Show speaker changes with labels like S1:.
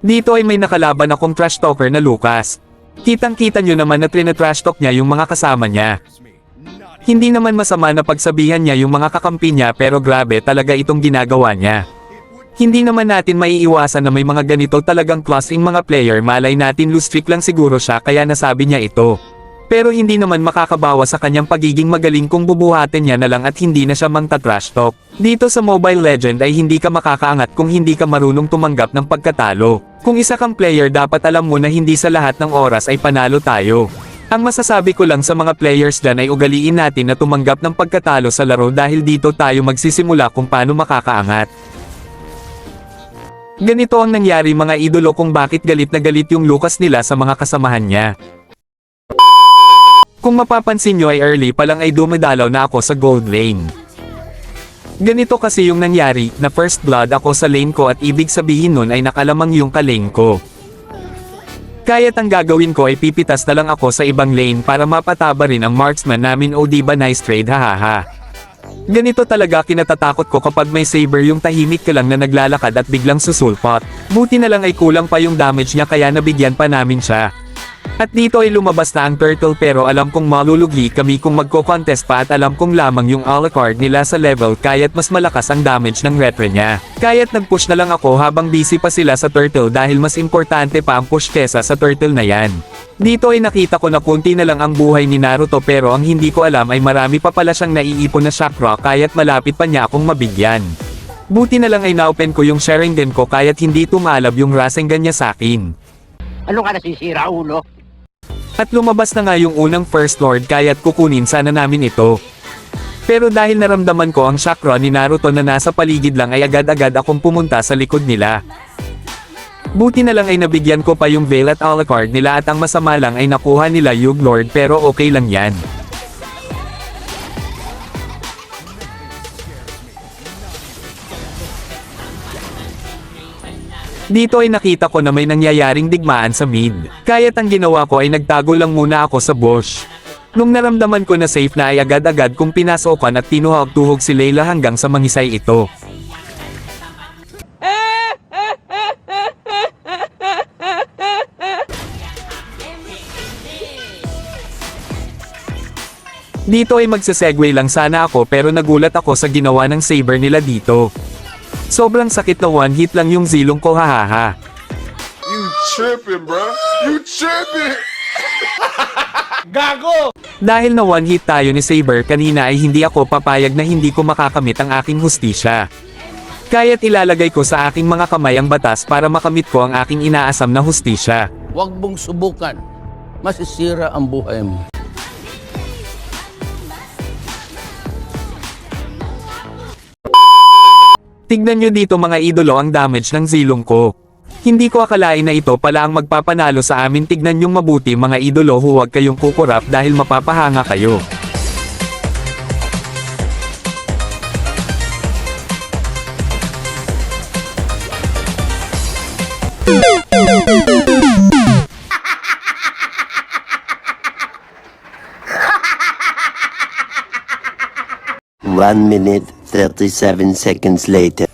S1: Dito ay may nakalaban akong trash talker na Lucas. Kitang-kita nyo naman na trina-trash talk niya yung mga kasama niya. Hindi naman masama na pagsabihan niya yung mga kakampi niya pero grabe talaga itong ginagawa niya. Hindi naman natin maiiwasan na may mga ganito talagang klaseng mga player, malay natin loose streak lang siguro siya kaya nasabi niya ito. Pero hindi naman makakabawa sa kanyang pagiging magaling kung bubuhatin niya na lang at hindi na siya mangta-trash talk. Dito sa Mobile Legend ay hindi ka makakaangat kung hindi ka marunong tumanggap ng pagkatalo. Kung isa kang player dapat alam mo na hindi sa lahat ng oras ay panalo tayo. Ang masasabi ko lang sa mga players dyan ay ugaliin natin na tumanggap ng pagkatalo sa laro dahil dito tayo magsisimula kung paano makakaangat. Ganito ang nangyari mga idolo kung bakit galit na galit yung Lucas nila sa mga kasamahan niya. Kung mapapansin nyo ay early pa lang ay dumadalaw na ako sa gold lane. Ganito kasi yung nangyari, na first blood ako sa lane ko at ibig sabihin nun ay nakalamang yung ka-lane ko. Kaya't ang gagawin ko ay pipitas na lang ako sa ibang lane para mapataba rin ang marksman namin o diba nice trade hahaha. Ganito talaga kinatatakot ko kapag may saber yung tahimik ka lang na naglalakad at biglang susulpot. Buti na lang ay kulang pa yung damage niya kaya nabigyan pa namin siya. At dito ay lumabas na ang turtle pero alam kong malulugi kami kung magko-contest pa at alam kong lamang yung Alucard nila sa level kaya't mas malakas ang damage ng retro niya. Kaya't nag-push na lang ako habang busy pa sila sa turtle dahil mas importante pa ang push kesa sa turtle na yan. Dito ay nakita ko na kunti na lang ang buhay ni Naruto pero ang hindi ko alam ay marami pa pala siyang naiipon na chakra kaya't malapit pa niya akong mabigyan. Buti na lang ay na-open ko yung Sharingan ko kaya't hindi tumalab yung Rasengan niya sa akin.
S2: Ano ka nasisira, ulo?
S1: At lumabas na nga yung unang First Lord kaya't kukunin sana namin ito. Pero dahil naramdaman ko ang chakra ni Naruto na nasa paligid lang ay agad-agad akong pumunta sa likod nila. Buti na lang ay nabigyan ko pa yung Veil at Alucard nila at ang masama lang ay nakuha nila yung Lord pero okay lang yan. Dito ay nakita ko na may nangyayaring digmaan sa mid. Kaya't ang ginawa ko ay nagtago lang muna ako sa bush. Nung naramdaman ko na safe na ay agad-agad kong pinasokan at tinuhag-tuhog si Layla hanggang sa mangisay ito. Dito ay magsasegue lang sana ako pero nagulat ako sa ginawa ng saber nila dito. Sobrang sakit na one hit lang yung zilong ko hahaha.
S3: You tripping, bro. You tripping.
S4: Gago!
S1: Dahil na one hit tayo ni Saber kanina ay hindi ako papayag na hindi ko makakamit ang aking hustisya. Kaya't ilalagay ko sa aking mga kamay ang batas para makamit ko ang aking inaasam na hustisya.
S4: Huwag mong subukan. Masisira ang buhay mo.
S1: Tignan nyo dito mga idolo ang damage ng zilong ko. Hindi ko akalain na ito pala ang magpapanalo sa amin. Tignan nyong mabuti mga idolo, huwag kayong kukurap dahil mapapahanga kayo.
S5: One minute, 37 seconds later.